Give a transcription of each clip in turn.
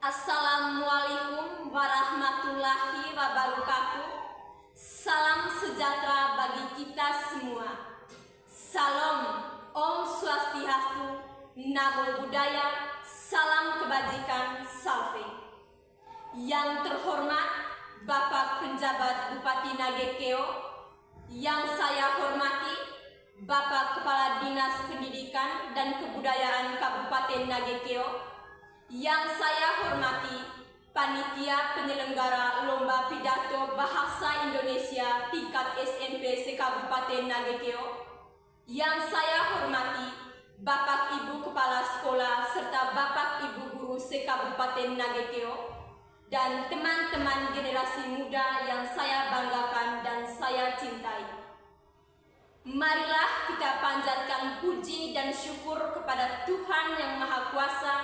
Assalamualaikum warahmatullahi wabarakatuh. Salam sejahtera bagi kita semua. Salam, Om Swastiastu, Namo Buddhaya, salam kebajikan, salve. Yang terhormat Bapak Penjabat Bupati Nagekeo, yang saya hormati Bapak Kepala Dinas Pendidikan dan Kebudayaan Kabupaten Nagekeo, yang saya hormati Panitia Penyelenggara Lomba Pidato Bahasa Indonesia tingkat SMP se-Kabupaten Nagekeo, yang saya hormati Bapak Ibu Kepala Sekolah serta Bapak Ibu Guru se-Kabupaten Nagekeo, dan teman-teman generasi muda yang saya banggakan dan saya cintai. Marilah kita panjatkan puji dan syukur kepada Tuhan Yang Maha Kuasa.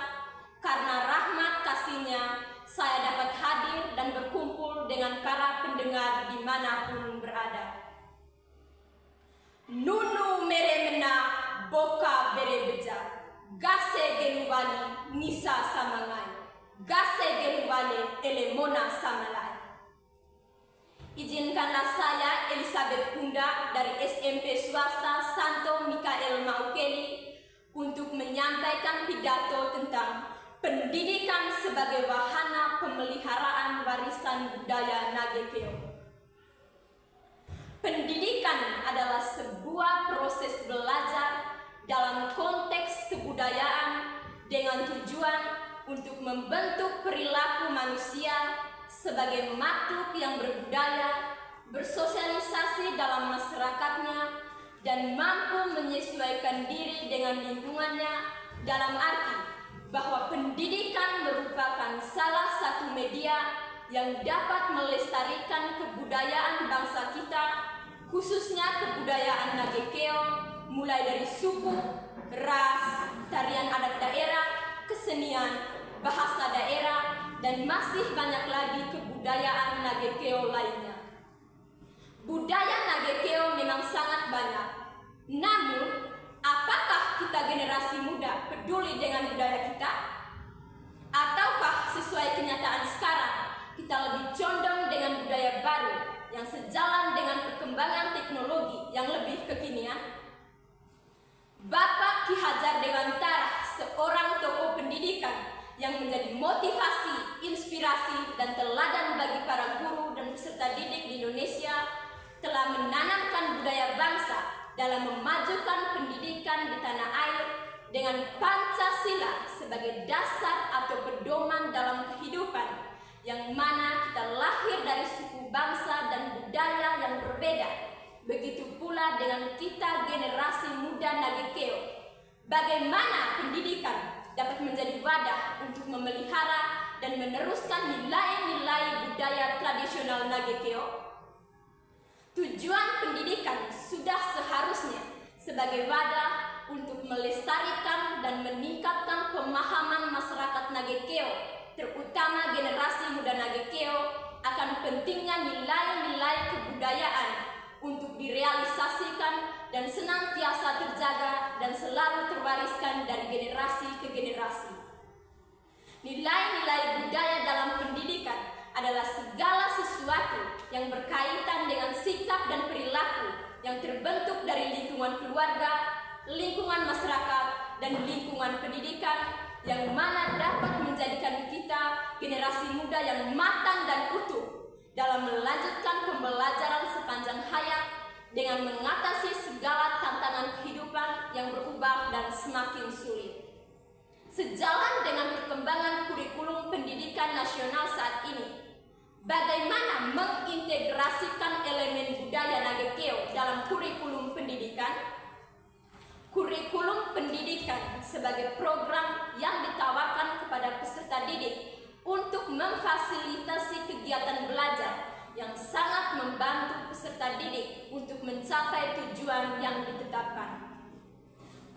Karena rahmat kasih-Nya, saya dapat hadir dan berkumpul dengan para pendengar dimanapun berada. Nunu meremena boka berebeja, gase gelubani nisa samangai, gase gelubani elemona samalai. Izinkanlah saya, Elizabeth Kunda dari SMP Swasta Santo Mikael Maukeli, untuk menyampaikan pidato tentang pendidikan sebagai wahana pemeliharaan warisan budaya Nagekeo. Pendidikan adalah sebuah proses belajar dalam konteks kebudayaan dengan tujuan untuk membentuk perilaku manusia sebagai makhluk yang berbudaya, bersosialisasi dalam masyarakatnya, dan mampu menyesuaikan diri dengan lingkungannya, dalam arti bahwa pendidikan merupakan salah satu media yang dapat melestarikan kebudayaan bangsa kita, khususnya kebudayaan Nagekeo, mulai dari suku, ras, tarian adat daerah, kesenian, bahasa daerah, dan masih banyak lagi kebudayaan Nagekeo lainnya. Budaya Nagekeo memang sangat banyak, namun apakah kita generasi muda peduli dengan budaya kita? Ataukah sesuai kenyataan sekarang, kita lebih condong dengan budaya baru yang sejalan dengan perkembangan teknologi yang lebih kekinian? Bapak Ki Hajar Dewantara, seorang tokoh pendidikan yang menjadi motivasi, inspirasi, dan teladan bagi para guru dan peserta didik di Indonesia, telah menanamkan budaya bangsa dalam memajukan pendidikan di tanah air dengan Pancasila sebagai dasar atau pedoman dalam kehidupan, yang mana kita lahir dari suku bangsa dan budaya yang berbeda. Begitu pula dengan kita generasi muda Nagekeo. Bagaimana pendidikan dapat menjadi wadah untuk memelihara dan meneruskan nilai-nilai budaya tradisional Nagekeo? Tujuan pendidikan sudah seharusnya sebagai wadah untuk melestarikan dan meningkatkan pemahaman masyarakat Nagekeo, terutama generasi muda Nagekeo, akan pentingnya nilai-nilai kebudayaan untuk direalisasikan dan senantiasa terjaga dan selalu terwariskan dari generasi ke generasi. Nilai-nilai budaya dalam pendidikan adalah segala sesuatu yang berkaitan dengan sikap dan perilaku yang terbentuk dari lingkungan keluarga, lingkungan masyarakat, dan lingkungan pendidikan, yang mana dapat menjadikan kita generasi muda yang matang dan utuh dalam melanjutkan pembelajaran sepanjang hayat dengan mengatasi segala tantangan kehidupan yang berubah dan semakin sulit. Sejalan dengan perkembangan kurikulum pendidikan nasional saat ini, bagaimana mengintegrasikan elemen budaya Nagekeo dalam kurikulum pendidikan? Kurikulum pendidikan sebagai program yang ditawarkan kepada peserta didik untuk memfasilitasi kegiatan belajar yang sangat membantu peserta didik untuk mencapai tujuan yang ditetapkan.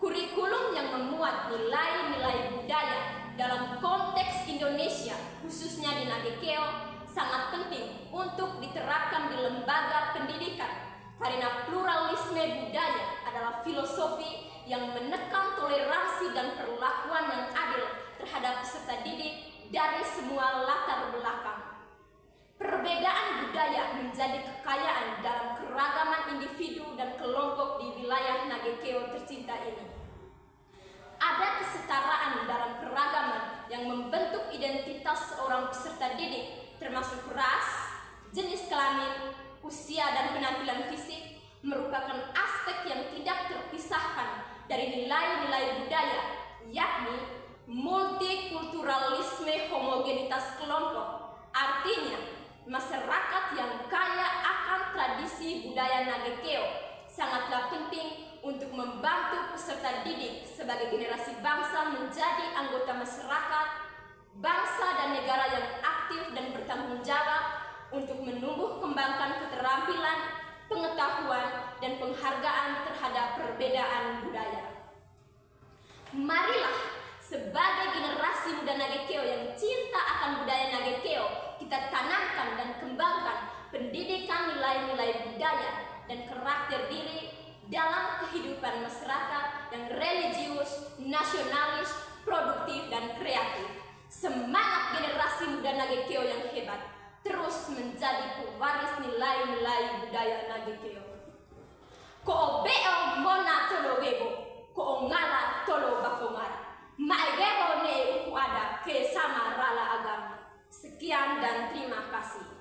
Kurikulum yang memuat nilai-nilai budaya dalam konteks Indonesia, khususnya di Nagekeo, sangat penting untuk diterapkan di lembaga pendidikan, karena pluralisme budaya adalah filosofi yang menekan toleransi dan perlakuan yang adil terhadap peserta didik dari semua Nagekeo tercinta ini. Ada kesetaraan dalam keragaman yang membentuk identitas seorang peserta didik, termasuk ras, jenis kelamin, usia, dan penampilan fisik, merupakan aspek yang tidak terpisahkan dari nilai-nilai budaya, yakni multikulturalisme homogenitas kelompok. Artinya, masyarakat yang kaya akan tradisi budaya Nagekeo sangatlah penting untuk membantu peserta didik sebagai generasi bangsa menjadi anggota masyarakat, bangsa dan negara yang aktif dan bertanggung jawab untuk menumbuh kembangkan keterampilan, pengetahuan, dan penghargaan terhadap perbedaan budaya. Marilah sebagai generasi muda Nagekeo yang cinta akan budaya Nagekeo, kita tanamkan dan kembangkan pendidikan nilai-nilai budaya dan karakter diri dalam kehidupan masyarakat yang religius, nasionalis, produktif, dan kreatif. Semangat generasi muda Nagekeo yang hebat terus menjadi pewaris nilai-nilai budaya Nagekeo. Ko beo mona tolo webo, ko ngala tolo bakomara. Maegego ne uku ada ke sama rala agama. Sekian dan terima kasih.